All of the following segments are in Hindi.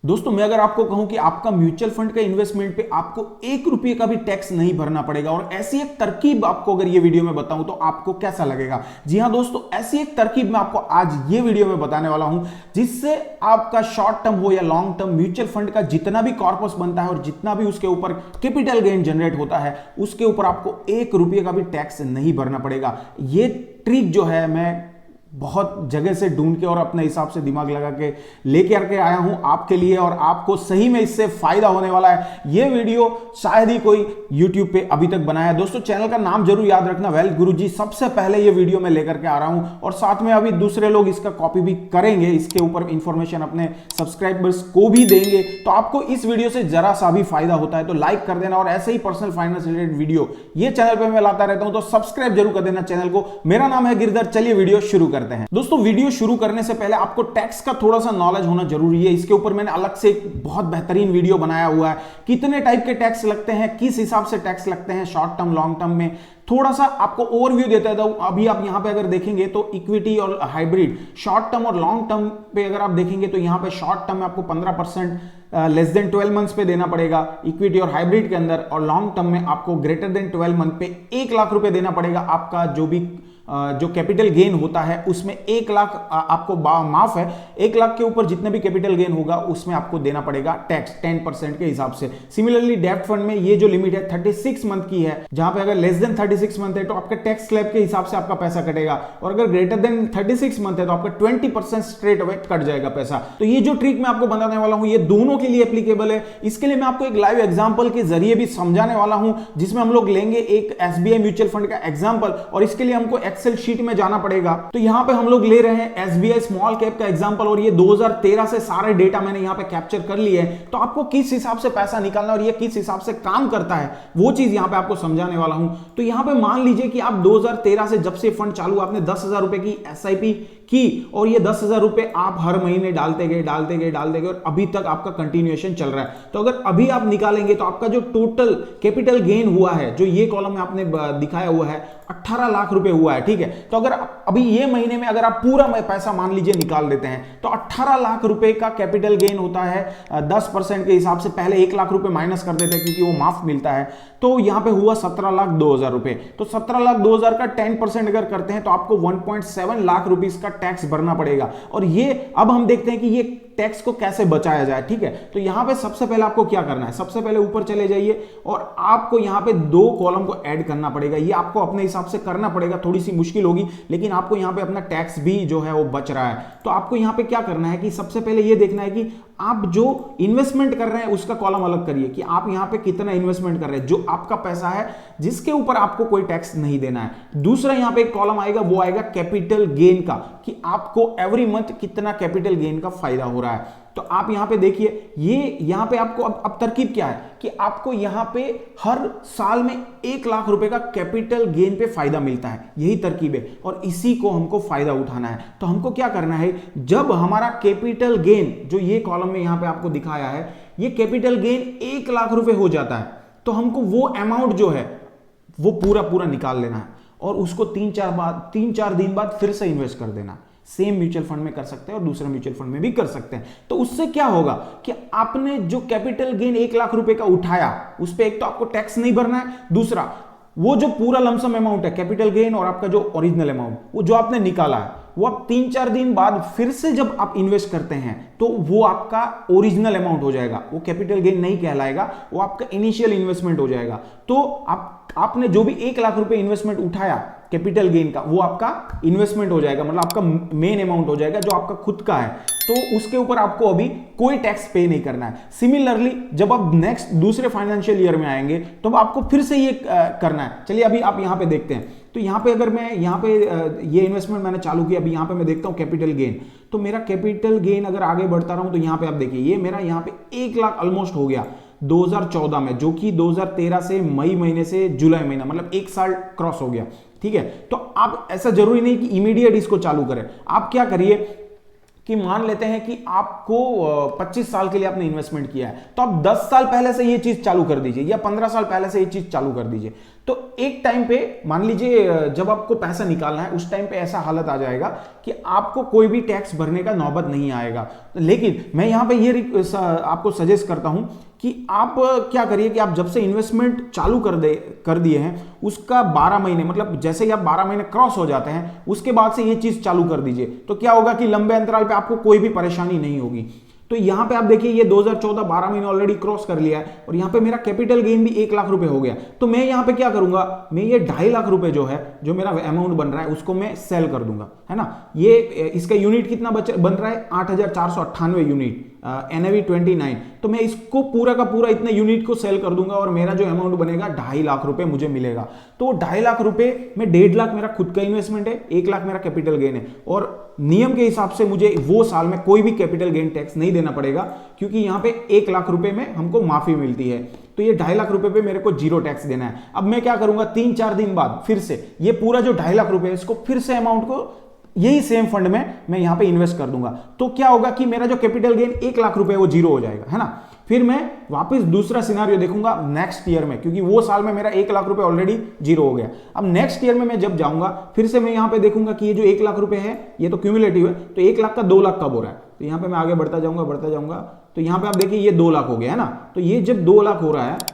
दोस्तों मैं अगर आपको कहूं कि आपका म्यूचुअल फंड का इन्वेस्टमेंट पे आपको 1 रुपये का भी टैक्स नहीं भरना पड़ेगा, और ऐसी एक तरकीब आपको अगर ये वीडियो में बताऊं तो आपको कैसा लगेगा। जी हां दोस्तों, ऐसी एक तरकीब मैं आपको आज ये वीडियो में बताने वाला हूं जिससे आपका शॉर्ट टर्म हो या लॉन्ग टर्म म्यूचुअल फंड का जितना भी कॉर्पस बनता है और जितना भी उसके ऊपर कैपिटल गेन जनरेट होता है उसके ऊपर आपको 1 रुपये का भी टैक्स नहीं भरना पड़ेगा। ये ट्रिक जो है मैं बहुत जगह से ढूंढ के और अपने हिसाब से दिमाग लगा के लेके आके आया हूं आपके लिए, और आपको सही में इससे फायदा होने वाला है। ये वीडियो शायद ही कोई YouTube पे अभी तक बनाया है। दोस्तों चैनल का नाम जरूर याद रखना, वेल्थ गुरुजी। सबसे पहले ये वीडियो मैं लेकर के आ रहा हूं और साथ में अभी दूसरे लोग इसका कॉपी भी करेंगे, इसके ऊपर इंफॉर्मेशन अपने सब्सक्राइबर्स को भी देंगे। तो आपको इस वीडियो से जरा सा भी फायदा होता है तो लाइक कर देना, और ऐसे ही पर्सनल फाइनेंस रिलेटेड वीडियो ये चैनल पर मैं लाता रहता हूं तो सब्सक्राइब जरूर कर देना चैनल को। मेरा नाम है गिरधर। चलिए वीडियो शुरू करते हैं। दोस्तों वीडियो शुरू करने से पहले आपको टैक्स का थोड़ा सा नॉलेज होना जरूरी है। इसके ऊपर मैंने अलग से एक बहुत बेहतरीन वीडियो बनाया हुआ है, कितने टाइप के टैक्स लगते हैं, किस हिसाब से टैक्स लगते हैं शॉर्ट टर्म लॉन्ग टर्म में। थोड़ा सा आपको ओवरव्यू देता हूं। अभी आप यहां पे अगर देखेंगे तो इक्विटी और हाइब्रिड, शॉर्ट टर्म और लॉन्ग टर्म पे अगर आप देखेंगे तो यहां पे शॉर्ट टर्म में आपको 15% लेस देन 12 मंथ्स पे देना पड़ेगा इक्विटी और हाइब्रिड के अंदर, और लॉन्ग टर्म में आपको ग्रेटर देन 12 मंथ पे 1 लाख रुपए देना पड़ेगा। आपका जो भी जो कैपिटल गेन होता है उसमें 1 लाख आपको माफ है, 1 लाख के ऊपर जितने भी कैपिटल गेन होगा उसमें आपको देना पड़ेगा टैक्स 10% के हिसाब से। सिमिलरली डेब्ट फंड में ये जो लिमिट है 36 मंथ की है, जहां पे अगर लेस देन 36 मंथ है तो आपका टैक्स स्लैब के हिसाब से आपका पैसा कटेगा, और अगर ग्रेटर देन 36 मंथ है तो आपका 20% स्ट्रेट अवे कट जाएगा पैसा। तो ये जो ट्रिक मैं आपको बताने वाला हूं ये दोनों के लिए एप्लीकेबल है। इसके लिए मैं आपको एक लाइव एग्जांपल के जरिए भी समझाने वाला हूं, जिसमें हम लोग लेंगे एक एसबीआई म्यूचुअल फंड का एग्जांपल, और इसके लिए हमको एक्सेल शीट में जाना पड़ेगा। तो यहां पे हम लोग ले रहे हैं एसबीआई स्मॉल कैप का एग्जांपल, और ये 2013 से सारे डेटा मैंने यहां पे कैप्चर कर लिए हैं। तो आपको किस हिसाब से पैसा निकालना और ये किस हिसाब से काम करता है वो चीज यहां पे आपको समझाने वाला हूं। तो यहां पे मान लीजिए कि आप 2013 से जब से फंड चालू, आपने 10,000 रुपए की एसआईपी की, और ये 10,000 रुपए आप हर महीने डालते गए और अभी तक आपका कंटिन्यूएशन चल रहा है। तो अगर अभी आप निकालेंगे तो आपका जो टोटल कैपिटल गेन हुआ है, जो ये कॉलम में आपने दिखाया हुआ है, 18 लाख रुपए हुआ है। ठीक है, तो अगर अभी ये महीने में अगर आप पूरा पैसा मान लीजिए निकाल देते हैं तो 18 लाख रुपए का कैपिटल गेन होता है 10% के हिसाब से। पहले 1 लाख रुपए माइनस कर देते हैं क्योंकि वो माफ मिलता है, तो यहां पे हुआ 17,02,000 रुपए। तो 17,02,000 का 10% अगर करते हैं तो आपको 1.7 लाख रुपीस का टैक्स भरना पड़ेगा। और ये अब हम देखते हैं कि ये टैक्स को कैसे बचाया जाए। ठीक है, तो यहां पे सबसे पहले आपको क्या करना है, सबसे पहले ऊपर चले जाइए और आपको यहां पे 2 कॉलम को ऐड करना पड़ेगा। ये आपको अपने हिसाब से करना पड़ेगा, थोड़ी सी मुश्किल होगी, लेकिन आपको यहां पे अपना टैक्स भी जो है वो बच रहा है। तो आपको यहां पे क्या करना है कि सबसे पहले ये देखना है कि आप जो इन्वेस्टमेंट कर रहे हैं उसका कॉलम अलग करिए कि आप यहां पे कितना इन्वेस्टमेंट कर रहे हैं, जो आपका पैसा है जिसके ऊपर आपको कोई टैक्स नहीं देना है। दूसरा यहां पे एक कॉलम आएगा, वो आएगा कैपिटल गेन का, कि आपको एवरी मंथ कितना कैपिटल गेन का फायदा हो रहा है। तो आप यहां पे देखिए, ये यहां पे आपको अब तरकीब क्या है कि आपको यहां पे हर साल में 1 लाख रुपए का कैपिटल गेन पे फायदा मिलता है। यही तरकीब है और इसी को हमको फायदा उठाना है। तो हमको क्या करना है, जब हमारा कैपिटल गेन जो ये कॉलम में यहां पे आपको दिखाया है, ये कैपिटल गेन 1 लाख रुपए हो जाता है, तो हमको वो अमाउंट जो है वो पूरा निकाल लेना है और उसको 3-4 दिन बाद फिर से इन्वेस्ट कर देना। सेम म्यूचुअल फंड में कर सकते हैं और दूसरे म्यूचुअल फंड में भी कर सकते हैं। तो उससे क्या होगा कि आपने जो कैपिटल गेन 1 लाख रुपए का उठाया उस पर एक तो आपको टैक्स नहीं भरना है, दूसरा वो जो पूरा लमसम अमाउंट है कैपिटल गेन और आपका जो ओरिजिनल अमाउंट वो जो आपने निकाला है, वो आप 3-4 दिन बाद फिर से जब आप इन्वेस्ट करते हैं तो वो आपका ओरिजिनल अमाउंट हो जाएगा, वो कैपिटल गेन नहीं कहलाएगा, वो आपका इनिशियल इन्वेस्टमेंट हो जाएगा। तो आपने जो भी 1 लाख रुपए इन्वेस्टमेंट उठाया कैपिटल गेन का, वो आपका इन्वेस्टमेंट हो जाएगा, मतलब आपका मेन अमाउंट हो जाएगा जो आपका खुद का है। तो उसके ऊपर आपको अभी कोई टैक्स पे नहीं करना है। सिमिलरली जब आप नेक्स्ट दूसरे फाइनेंशियल ईयर में आएंगे तो आपको फिर से ये करना है। चलिए अभी आप यहां पे देखते हैं। तो यहां पे अगर मैं यहां पे ये इन्वेस्टमेंट मैंने चालू किया, अभी यहां पे मैं देखता हूं कैपिटल गेन, तो मेरा कैपिटल गेन अगर आगे बढ़ता रहूं तो यहां पे आप देखिए ये मेरा यहां पे 1 लाख ऑलमोस्ट हो गया 2014 में, जो कि 2013 से मई महीने से जुलाई महीना, मतलब 1 साल क्रॉस हो गया। ठीक है, तो आप ऐसा जरूरी नहीं कि इमीडिएट इसको चालू करें। आप क्या करिए कि मान लेते हैं कि आपको 25 साल के लिए आपने इन्वेस्टमेंट किया है, तो आप 10 साल पहले से ये चीज चालू कर दीजिए या 15 साल पहले से ये चीज चालू कर दीजिए। तो एक टाइम पे मान लीजिए जब आपको पैसा निकालना है उस टाइम पे ऐसा हालत आ जाएगा कि आपको कोई भी टैक्स भरने का नौबत नहीं आएगा। लेकिन मैं यहां पे ये आपको सजेस्ट करता हूं कि आप क्या करिए कि आप जब से इन्वेस्टमेंट चालू कर दिए हैं उसका 12 महीने, मतलब जैसे ही आप 12 महीने क्रॉस हो जाते हैं उसके बाद से ये चीज चालू कर दीजिए। तो क्या होगा कि लंबे अंतराल पे आपको कोई भी परेशानी नहीं होगी। तो यहां पे आप देखिए ये 2014 12 महीने ऑलरेडी क्रॉस कर लिया है और यहां पे मेरा कैपिटल गेन भी 1 लाख रुपए हो गया। तो मैं यहां पे क्या करूंगा, मैं ये 2.5 लाख रुपए जो है, जो मेरा अमाउंट बन रहा है उसको मैं सेल कर दूंगा, है ना। ये इसका यूनिट कितना बन रहा है 8,498 यूनिट, NAV 29। तो मैं इसको पूरा का पूरा इतने यूनिट को सेल कर दूंगा और मेरा जो अमाउंट बनेगा 2.5 लाख रुपए मुझे मिलेगा। तो 2.5 लाख रुपए में 1.5 लाख मेरा खुद का इन्वेस्टमेंट है, 1 लाख मेरा कैपिटल गेन है। और नियम के हिसाब से मुझे वो साल में कोई भी कैपिटल गेन टैक्स नहीं देना पड़ेगा क्योंकि यहां पे 1 लाख रुपए में हमको माफी मिलती है। तो ये 2.5 लाख रुपए पे मेरे को जीरो टैक्स देना है। अब मैं क्या करूंगा, 3-4 दिन बाद फिर से ये पूरा जो 2.5 लाख रुपए है इसको फिर से अमाउंट को यही सेम फंड में मैं यहां पे इन्वेस्ट कर दूंगा। तो क्या होगा कि मेरा जो कैपिटल गेन 1 लाख रुपए वो जीरो हो जाएगा, है ना। फिर मैं वापस दूसरा सिनारियो देखूंगा नेक्स्ट ईयर में, क्योंकि वो साल में मेरा 1 लाख रुपए ऑलरेडी जीरो हो गया। अब नेक्स्ट ईयर में मैं जब जाऊंगा फिर से मैं यहां पे देखूंगा कि ये जो 1 लाख रुपए है ये तो क्यूमुलेटिव है, तो 1 लाख का 2 लाख कब हो रहा है। तो यहां पे मैं आगे बढ़ता जाऊंगा, तो यहां पे आप देखिए ये 2 लाख हो गया, है ना। तो ये जब 2 लाख हो रहा है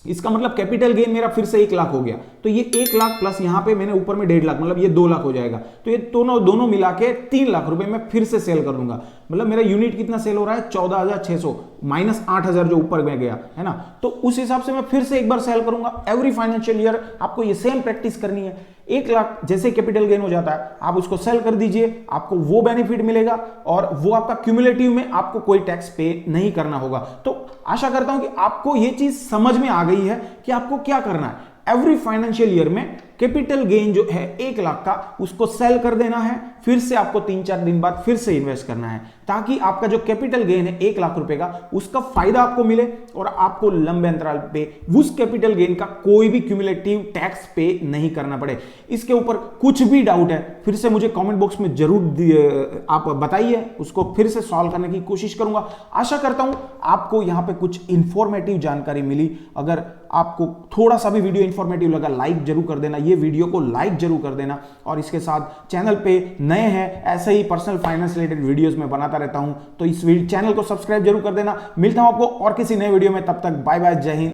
इसका मतलब कैपिटल गेन मेरा फिर से 1 लाख हो गया। तो ये 1 लाख प्लस यहां पे मैंने ऊपर में 1.5 लाख, मतलब ये 2 लाख हो जाएगा। तो ये दोनों मिला के 3 लाख रुपए मैं फिर से सेल कर दूंगा। मतलब मेरा यूनिट कितना सेल हो रहा है 14,600 माइनस 8,000 जो ऊपर में गया, है ना। तो उस हिसाब से मैं फिर से एक बार सेल करूंगा। एवरी फाइनेंशियल ईयर आपको ये सेम प्रैक्टिस करनी है। 1 लाख जैसे कैपिटल गेन हो जाता है आप उसको सेल कर दीजिए, आपको वो बेनिफिट मिलेगा और वो आपका क्यूमुलेटिव में आपको कोई टैक्स पे नहीं करना होगा। तो आशा करता हूं कि आपको ये चीज समझ में आ गई है कि आपको क्या करना है। एवरी फाइनेंशियल ईयर में कैपिटल गेन जो है 1 लाख का उसको सेल कर देना है, फिर से आपको 3-4 दिन बाद फिर से इन्वेस्ट करना है, ताकि आपका जो कैपिटल गेन है 1 लाख रुपए का उसका फायदा आपको मिले और आपको लंबे अंतराल पे उस कैपिटल गेन का कोई भी क्यूमुलेटिव टैक्स पे नहीं करना पड़े। इसके ऊपर कुछ भी डाउट है फिर से मुझे कमेंट बॉक्स में जरूर आप बताइए, उसको फिर से सॉल्व करने की कोशिश करूंगा। आशा करता हूं आपको यहां पे कुछ इंफॉर्मेटिव जानकारी मिली। अगर आपको थोड़ा सा भी वीडियो इंफॉर्मेटिव लगा लाइक जरूर कर देना, ये वीडियो को लाइक जरूर कर देना और इसके साथ चैनल पे नए हैं ऐसे ही पर्सनल फाइनेंस रिलेटेड वीडियोस में बनाता रहता हूं, तो इस चैनल को सब्सक्राइब जरूर कर देना। मिलता हूं आपको और किसी नए वीडियो में, तब तक बाय बाय, जय हिंद।